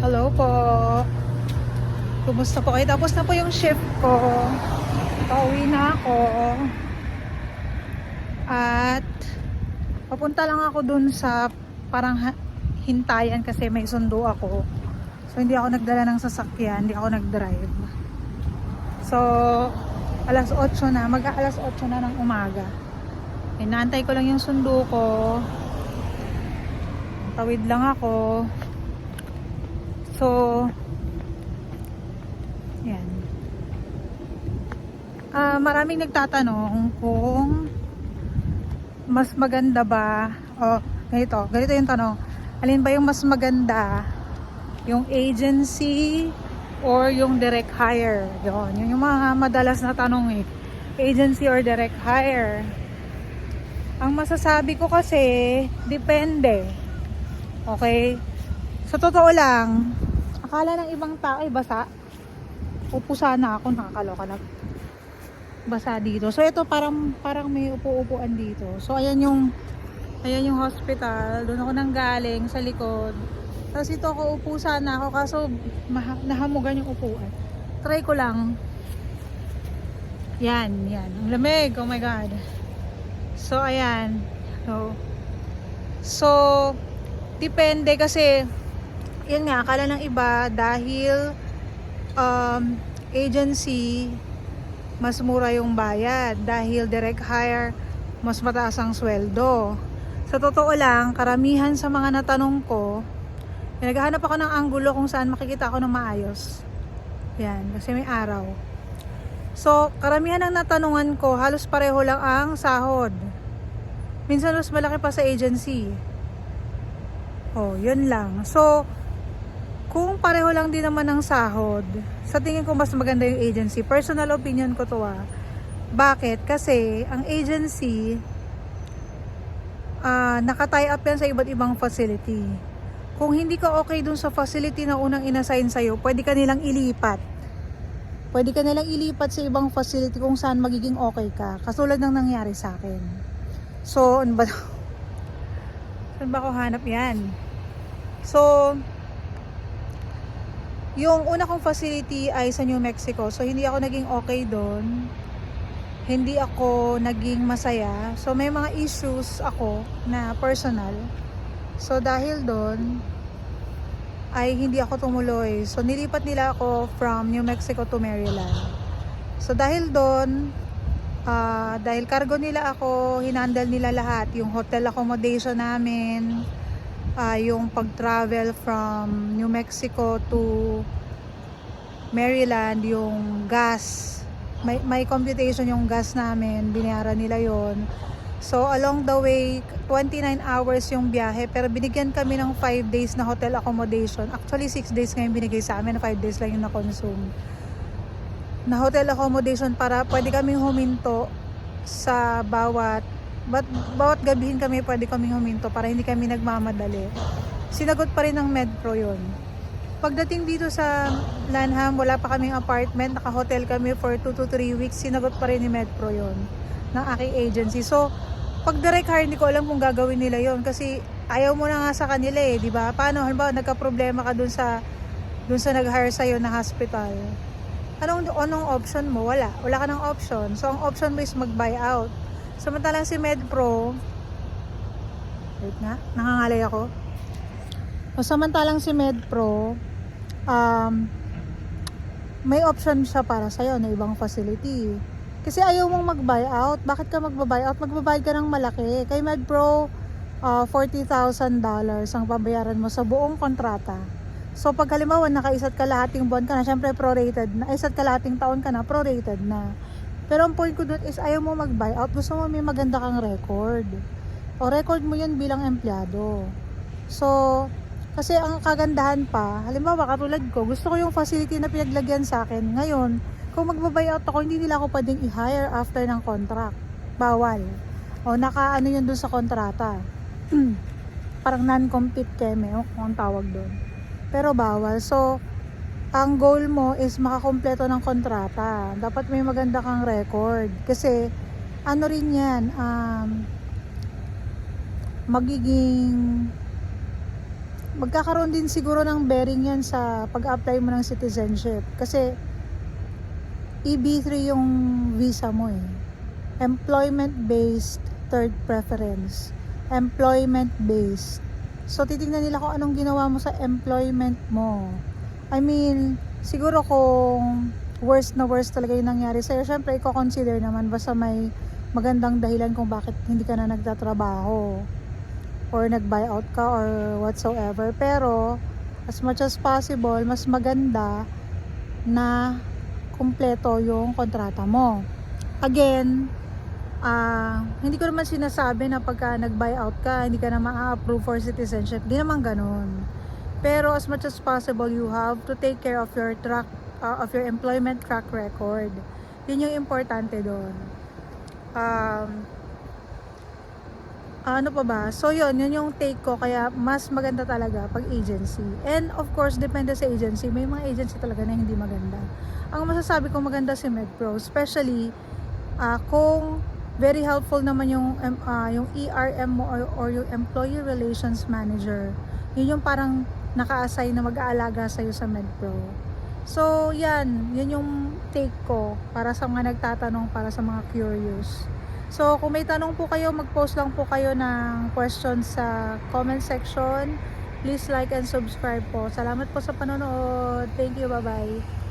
Hello po. Kumusta po kayo? Tapos na po yung shift ko. Pauwi na ako. At papunta lang ako dun sa parang hintayan kasi may sundo ako. So hindi ako nagdala ng sasakyan, hindi ako nag-drive. So alas 8 na, mag-aalas 8 na ng umaga. Inaantay ko lang yung sundo ko. Tawid lang ako. So yan. Maraming nagtatanong kung mas maganda ba ganito yung tanong, alin ba yung mas maganda, yung agency or yung direct hire? Yun yung mga madalas na tanong agency or direct hire. Ang masasabi ko kasi depende. Okay, sa totoo lang, akala ng ibang tao ay basa. Upo sana ako, nakakaloka na basa dito. So ito parang may upo-upuan dito. So ayan yung hospital. Doon ako nanggaling sa likod. Tapos ito ako, upo sana ako kaso nahamugan yung upuan. Try ko lang. Yan. Ang lamig. Oh my God. So ayan. So depende kasi yun nga, akala ng iba dahil agency mas mura yung bayad, dahil direct hire mas mataas ang sweldo. Sa totoo lang, karamihan sa mga natanong ko, naghahanap ako ng anggulo kung saan makikita ako ng maayos. Yan, kasi may araw. So karamihan ng natanungan ko, halos pareho lang ang sahod. Minsan mas malaki pa sa agency. Yun lang. So kung pareho lang din naman ng sahod, sa tingin ko mas maganda yung agency. Personal opinion ko to. Bakit? Kasi ang agency, naka-tie up yan sa iba't ibang facility. Kung hindi ka okay dun sa facility na unang inassign sa'yo, pwede ka nilang ilipat. Pwede ka nilang ilipat sa ibang facility kung saan magiging okay ka. Katulad ng nangyari sa akin. So, ano ba? Saan ba ako hanap yan? So, yung una kong facility ay sa New Mexico. So hindi ako naging okay doon. Hindi ako naging masaya. So may mga issues ako na personal. So dahil doon ay hindi ako tumuloy. So nilipat nila ako from New Mexico to Maryland. So dahil doon, dahil cargo nila ako, hinandle nila lahat. Yung hotel accommodation namin, yung pag-travel from New Mexico to Maryland, yung gas, may computation yung gas namin, binayaran nila yon. So along the way, 29 hours yung biyahe, pero binigyan kami ng 5 days na hotel accommodation. Actually 6 days ngayon binigay sa amin, 5 days lang yung na-consume na hotel accommodation para pwede kaming huminto sa bawat gabihin kami, pwede kaming huminto para hindi kami nagmamadali. Sinagot pa rin ng MedPro yun. Pagdating dito sa Lanham, wala pa kaming apartment, naka-hotel kami for 2 to 3 weeks, sinagot pa rin ni MedPro yun ng aking agency. So pag direct hire, hindi ko alam kung gagawin nila yon kasi ayaw mo na nga sa kanila di ba? Paano halimbawa nagka-problema ka dun sa nag-hire sa'yo na hospital, anong option mo? Wala ka ng option. So ang option mo is mag-buyout. Samantalang si MedPro, wait nga, nangangalay ako. Samantalang si MedPro, may option siya para sa'yo na ibang facility. Kasi ayaw mong mag-buyout. Bakit ka mag-buyout? Magbabayad ka ng malaki. Kay MedPro, $40,000 ang pabayaran mo sa buong kontrata. So pag halimbawa nakaisat kalahating buwan ka na, syempre prorated na, isa't kalahating taon ka na, prorated na. Pero ang point ko doon is ayaw mo mag-buyout, gusto mo may maganda kang record. O record mo yun bilang empleyado. So, kasi ang kagandahan pa, halimbawa katulad ko, gusto ko yung facility na pinaglagyan sa akin. Ngayon, kung mag-buyout ako, hindi nila ako pwedeng i-hire after ng contract. Bawal. O naka-ano yun doon sa kontrata. Parang non-compete keme, kung ang tawag doon. Pero bawal. So, ang goal mo is makakompleto ng kontrata. Dapat may maganda kang record. Kasi, ano rin yan, magiging magkakaroon din siguro ng bearing yan sa pag-apply mo ng citizenship. Kasi EB3 yung visa mo eh. Employment-based third preference. Employment-based. So, titingnan nila kung anong ginawa mo sa employment mo. I mean, siguro kung worst na worst talaga yung nangyari sa'yo, syempre, i-consider naman basta may magandang dahilan kung bakit hindi ka na nagtatrabaho or nag-buyout ka or whatsoever. Pero, as much as possible, mas maganda na kumpleto yung kontrata mo. Again, hindi ko naman sinasabi na pagka nag-buyout ka, hindi ka na ma-approve for citizenship. Di naman ganun. Pero as much as possible, you have to take care of your employment track record. Yun yung importante doon. Ano pa ba? So yun yung take ko, kaya mas maganda talaga pag agency. And of course, depende sa agency. May mga agency talaga na hindi maganda. Ang masasabi ko maganda si MedPro, especially kung very helpful naman yung ERM mo or yung Employee Relations Manager. Yun yung parang naka-assign na mag-aalaga sa'yo sa MedPro. So yan yung take ko para sa mga nagtatanong, para sa mga curious. So, kung may tanong po kayo, mag-post lang po kayo ng questions sa comment section. Please like and subscribe po. Salamat po sa panonood. Thank you. Bye-bye.